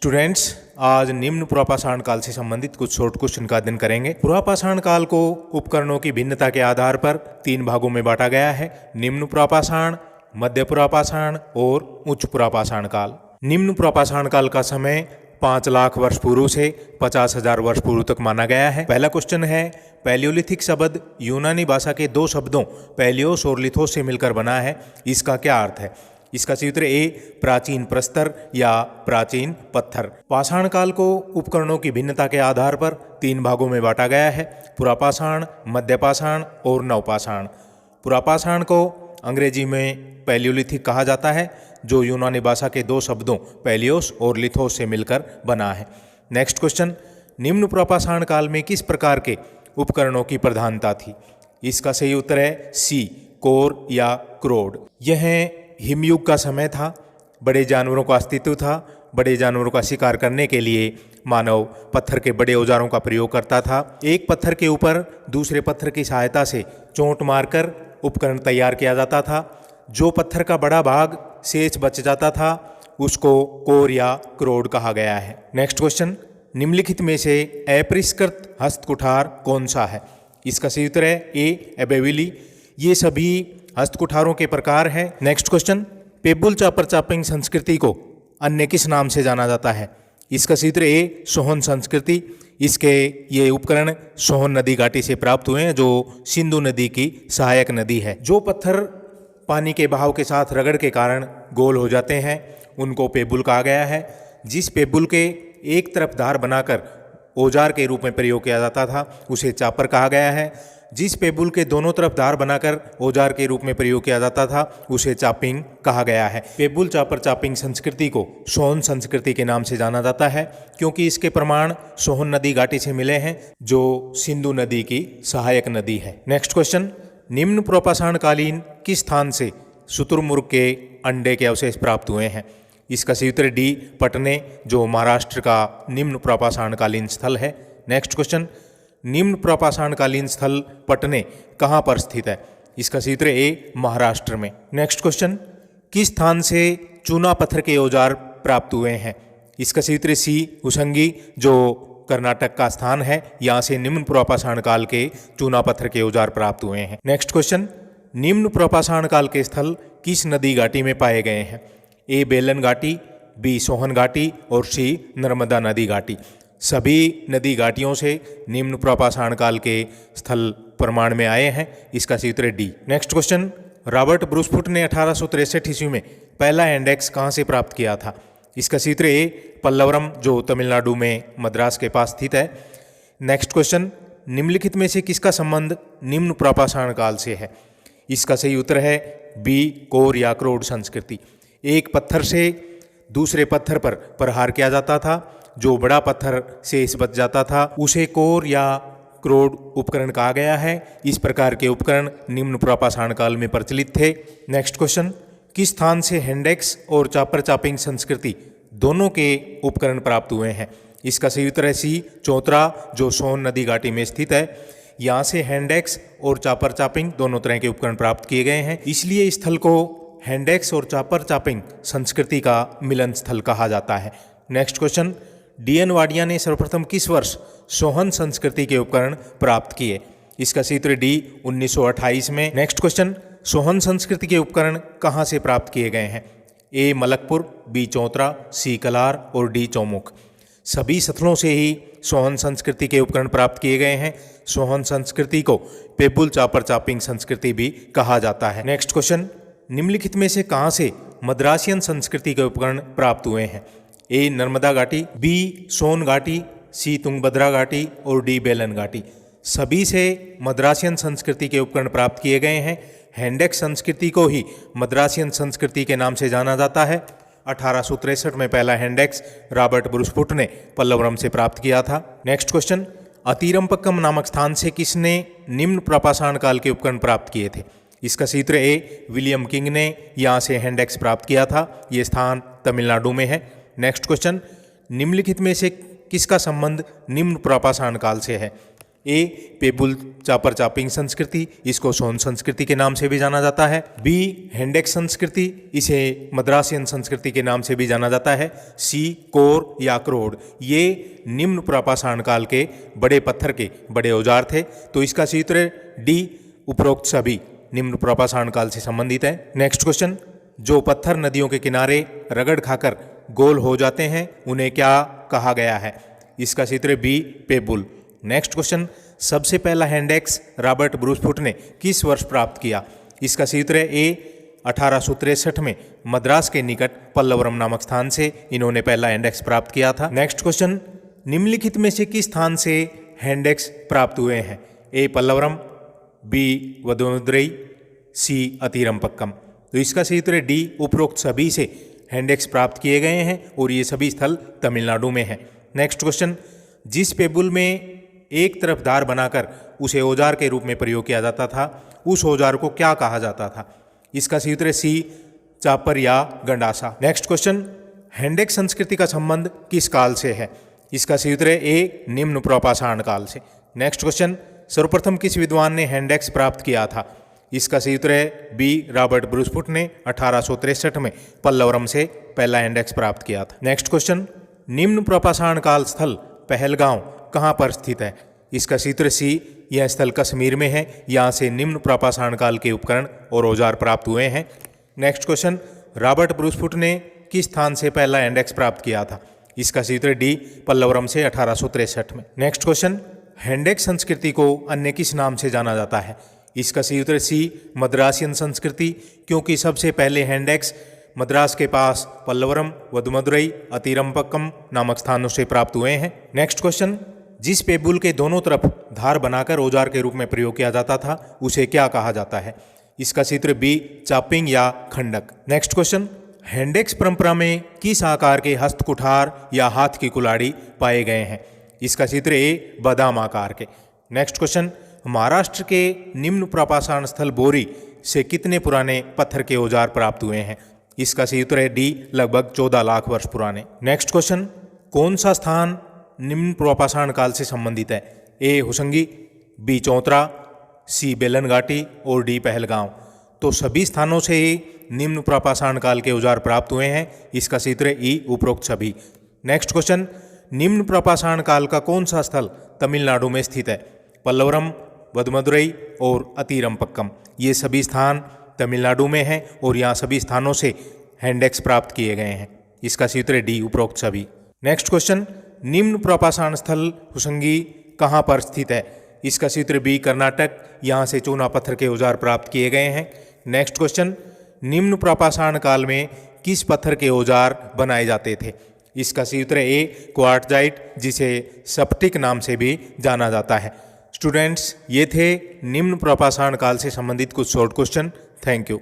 Students, आज निम्न पुरापाषाण काल से संबंधित कुछ शॉर्ट क्वेश्चन का अध्ययन करेंगे। पुरापाषाण काल को उपकरणों की भिन्नता के आधार पर 3 भागों में बांटा गया है: निम्न पुरापाषाण, मध्य पुरापाषाण और उच्च पुरापाषाण काल। निम्न पुरापाषाण काल का समय 5 लाख वर्ष पूर्व से 50,000 वर्ष पूर्व तक माना गया है। पहला क्वेश्चन है, पैलियोलिथिक शब्द यूनानी भाषा के 2 शब्दों पैलियोस और लिथोस से मिलकर बना है, इसका क्या अर्थ है? इसका सही उत्तर ए, प्राचीन प्रस्तर या प्राचीन पत्थर। पाषाण काल को उपकरणों की भिन्नता के आधार पर 3 भागों में बांटा गया है: पुरापाषाण, मध्यपाषाण और नवपाषाण। पुरापाषाण को अंग्रेजी में पैलियोलिथिक कहा जाता है, जो यूनानी भाषा के 2 शब्दों पैलियोस और लिथोस से मिलकर बना है। नेक्स्ट क्वेश्चन, निम्न पुरापाषाण काल में किस प्रकार के उपकरणों की प्रधानता थी? इसका सही उत्तर है सी, कोर या क्रोड। यह हिमयुग का समय था। बड़े जानवरों का अस्तित्व था। बड़े जानवरों का शिकार करने के लिए मानव पत्थर के बड़े औजारों का प्रयोग करता था। एक पत्थर के ऊपर दूसरे पत्थर की सहायता से चोट मारकर उपकरण तैयार किया जाता था। जो पत्थर का बड़ा भाग शेष बच जाता था उसको कोर या क्रोड कहा गया है। नेक्स्ट क्वेश्चन, निम्नलिखित में से अपरिष्कृत हस्तकुठार कौन सा है? इसका सही उत्तर है ए, एबेविली। ये सभी हस्तकुठारों के प्रकार हैं। नेक्स्ट क्वेश्चन, पेबुल चापर चापिंग संस्कृति को अन्य किस नाम से जाना जाता है? इसका सही उत्तर ए, सोहन संस्कृति। इसके ये उपकरण सोहन नदी घाटी से प्राप्त हुए हैं, जो सिंधु नदी की सहायक नदी है। जो पत्थर पानी के बहाव के साथ रगड़ के कारण गोल हो जाते हैं उनको पेबुल कहा गया है। जिस पेबुल के एक तरफ धार बनाकर औजार के रूप में प्रयोग किया जाता था उसे चापर कहा गया है। जिस पेबुल के दोनों तरफ धार बनाकर औजार के रूप में प्रयोग किया जाता था उसे चापिंग कहा गया है। पेबुल चापर चापिंग संस्कृति को सोहन संस्कृति के नाम से जाना जाता है, क्योंकि इसके प्रमाण सोहन नदी घाटी से मिले हैं, जो सिंधु नदी की सहायक नदी है। नेक्स्ट क्वेश्चन, निम्न पुरापाषाण कालीन किस स्थान से शुतुरमुर्ग के अंडे के अवशेष प्राप्त हुए हैं? इसका सही उत्तर डी, पटने, जो महाराष्ट्र का निम्न पुरापाषाण कालीन स्थल है। नेक्स्ट क्वेश्चन, निम्न पुरापाषाण कालीन स्थल पटने कहाँ पर स्थित है? इसका सही उत्तर ए, महाराष्ट्र में। नेक्स्ट क्वेश्चन, किस स्थान से चूना पत्थर के औजार प्राप्त हुए हैं? इसका सही उत्तर सी, उसंगी, जो कर्नाटक का स्थान है। यहाँ से निम्न पुरापाषाण काल के चूना पत्थर के औजार प्राप्त हुए हैं। नेक्स्ट क्वेश्चन, निम्न पुरापाषाण काल के स्थल किस नदी घाटी में पाए गए हैं? ए, बेलन घाटी, बी, सोहन घाटी और सी, नर्मदा नदी घाटी। सभी नदी घाटियों से निम्न पुरापाषाण काल के स्थल प्रमाण में आए हैं। इसका सही उत्तर D. Next question, Robert Bruce Foote ने 1863 ईस्वी में पहला इंडेक्स कहाँ से प्राप्त किया था? इसका सही उत्तर ए, पल्लवरम, जो तमिलनाडु में मद्रास के पास स्थित है। नेक्स्ट क्वेश्चन, निम्नलिखित में से किसका संबंध निम्न पुरापाषाण काल से है? इसका सही उत्तर है बी, कोर या क्रोड संस्कृति। एक पत्थर से दूसरे पत्थर पर प्रहार किया जाता था। जो बड़ा पत्थर शेष बच जाता था उसे कोर या क्रोड उपकरण कहा गया है। इस प्रकार के उपकरण निम्न पुरापाषाण काल में प्रचलित थे। नेक्स्ट क्वेश्चन, किस स्थान से हैंडेक्स और चापर चापिंग संस्कृति दोनों के उपकरण प्राप्त हुए हैं? इसका सही उत्तर है सी, चौतरा, जो सोन नदी घाटी में स्थित है। यहाँ से हैंडेक्स और चापर चापिंग दोनों तरह के उपकरण प्राप्त किए गए हैं, इसलिए इस स्थल को हैंडेक्स और चापर चापिंग संस्कृति का मिलन स्थल कहा जाता है। Next question, DN. वाडिया ने सर्वप्रथम किस वर्ष सोहन संस्कृति के उपकरण प्राप्त किए? इसका सही उत्तर डी, 1928 में। नेक्स्ट क्वेश्चन, सोहन संस्कृति के उपकरण कहाँ से प्राप्त किए गए हैं? ए, मलकपुर, बी, चौतरा, सी, कलार और डी, चौमुख। सभी स्थलों से ही सोहन संस्कृति के उपकरण प्राप्त किए गए हैं। सोहन संस्कृति को पेबुल चापर चापिंग संस्कृति भी कहा जाता है। नेक्स्ट क्वेश्चन, निम्नलिखित में से कहाँ से मद्रासियन संस्कृति के उपकरण प्राप्त हुए हैं? ए, नर्मदा घाटी, बी, सोन घाटी, सी, तुंगभद्रा घाटी और डी, बेलन घाटी। सभी से मद्रासियन संस्कृति के उपकरण प्राप्त किए गए हैं। हैंडेक्स संस्कृति को ही मद्रासियन संस्कृति के नाम से जाना जाता है। 1863 में पहला हैंडेक्स रॉबर्ट ब्रूसफुट ने पल्लवरम से प्राप्त किया था। नेक्स्ट क्वेश्चन, अतिरंपक्कम नामक स्थान से किसने निम्न पुरापाषाण काल के उपकरण प्राप्त किए थे? इसका सही उत्तर ए, विलियम किंग ने यहाँ से हैंडेक्स प्राप्त किया था। ये स्थान तमिलनाडु में है। नेक्स्ट क्वेश्चन, निम्नलिखित में से किसका संबंध निम्न पुरापाषाण काल से है? ए पेबुल चापर चापिंग संस्कृति, इसको सोन संस्कृति के नाम से भी जाना जाता है। बी हैंडेक्स संस्कृति, इसे मद्रासियन संस्कृति के नाम से भी जाना जाता है। सी कोर या क्रोड, ये निम्न पुरापाषाण काल के बड़े पत्थर के बड़े औजार थे। तो इसका सी उत्तर डी उपरोक्त सभी निम्न पुरापाषाण काल से संबंधित है। नेक्स्ट क्वेश्चन, जो पत्थर नदियों के किनारे रगड़ खाकर गोल हो जाते हैं उन्हें क्या कहा गया है? इसका सी उत्तर बी पेबुल। नेक्स्ट क्वेश्चन, सबसे पहला हैंडेक्स रॉबर्ट ब्रूसफुट ने किस वर्ष प्राप्त किया? इसका सही उत्तर है ए 1863 में मद्रास के निकट पल्लवरम नामक स्थान से इन्होंने पहला हैंडेक्स प्राप्त किया था। नेक्स्ट क्वेश्चन, निम्नलिखित में से किस स्थान से हैंडेक्स प्राप्त हुए हैं? ए पल्लवरम, बी वदुमदुरई, सी अतिरमपक्कम। तो इसका सही उत्तर है डी उपरोक्त सभी से हैंडेक्स प्राप्त किए गए हैं और ये सभी स्थल तमिलनाडु में हैं। नेक्स्ट क्वेश्चन, जिस पेबुल में एक तरफ धार बनाकर उसे औजार के रूप में प्रयोग किया जाता था उस औजार को क्या कहा जाता था? इसका सही उत्तर है सी चापर या गंडासा। नेक्स्ट क्वेश्चन, हैंडेक्स संस्कृति का संबंध किस काल से है? इसका सही उत्तर है ए निम्न पुरापाषाण काल से। नेक्स्ट क्वेश्चन, सर्वप्रथम किस विद्वान ने हैंडेक्स प्राप्त किया था? इसका सही उत्तर है बी रॉबर्ट ब्रूसफुट ने 1863 में पल्लवरम से पहला हैंडेक्स प्राप्त किया था। नेक्स्ट क्वेश्चन, निम्न पुरापाषाण काल स्थल पहलगांव कहाँ पर स्थित है? इसका सही उत्तर सी, यह स्थल कश्मीर में है। यहाँ से निम्न पुरापाषाण काल के उपकरण और औजार प्राप्त हुए हैं। नेक्स्ट क्वेश्चन, रॉबर्ट ब्रूसफुट ने किस स्थान से पहला हैंडेक्स प्राप्त किया था? इसका सही उत्तर डी पल्लवरम से 1863 में। नेक्स्ट क्वेश्चन, हैंडेक्स संस्कृति को अन्य किस नाम से जाना जाता है? इसका सही उत्तर सी मद्रासियन संस्कृति, क्योंकि सबसे पहले हैंडेक्स मद्रास के पास पल्लवरम, वदुमदुरई, अतिरमपक्कम नामक स्थानों से प्राप्त हुए हैं। नेक्स्ट क्वेश्चन, जिस पेबुल के दोनों तरफ धार बनाकर औजार के रूप में प्रयोग किया जाता था उसे क्या कहा जाता है? इसका सही उत्तर बी चापिंग या खंडक। नेक्स्ट क्वेश्चन, हैंडेक्स परंपरा में किस आकार के हस्त कुठार या हाथ की कुल्हाड़ी पाए गए हैं? इसका सही उत्तर ए बादाम आकार के। नेक्स्ट क्वेश्चन, महाराष्ट्र के निम्न पुरापाषाण स्थल बोरी से कितने पुराने पत्थर के औजार प्राप्त हुए हैं? इसका सही उत्तर है डी लगभग 14 लाख वर्ष पुराने। नेक्स्ट क्वेश्चन, कौन सा स्थान निम्न पुरापाषाण काल से संबंधित है? ए हुसंगी, बी चौतरा, सी बेलन घाटी और डी पहलगांव। तो सभी स्थानों से ही निम्न पुरापाषाण काल के औजार प्राप्त हुए हैं। इसका सही उत्तर है ई उपरोक्त सभी। नेक्स्ट क्वेश्चन, निम्न पुरापाषाण काल का कौन सा स्थल तमिलनाडु में स्थित है? पल्लवरम, वदुमदुरई और अतिरमपक्कम, ये सभी स्थान तमिलनाडु में हैं और यहाँ सभी स्थानों से हैंडेक्स प्राप्त किए गए हैं। इसका सही उत्तर है डी उपरोक्त सभी। नेक्स्ट क्वेश्चन, निम्न पुरापाषाण स्थल हुसंगी कहाँ पर स्थित है? इसका सही उत्तर बी कर्नाटक, यहाँ से चूना पत्थर के औजार प्राप्त किए गए हैं। नेक्स्ट क्वेश्चन, निम्न पुरापाषाण काल में किस पत्थर के औजार बनाए जाते थे? इसका सही उत्तर है ए क्वार्टजाइट, जिसे स्फटिक नाम से भी जाना जाता है। स्टूडेंट्स, ये थे निम्न पुरापाषाण काल से संबंधित कुछ शॉर्ट क्वेश्चन। Thank you.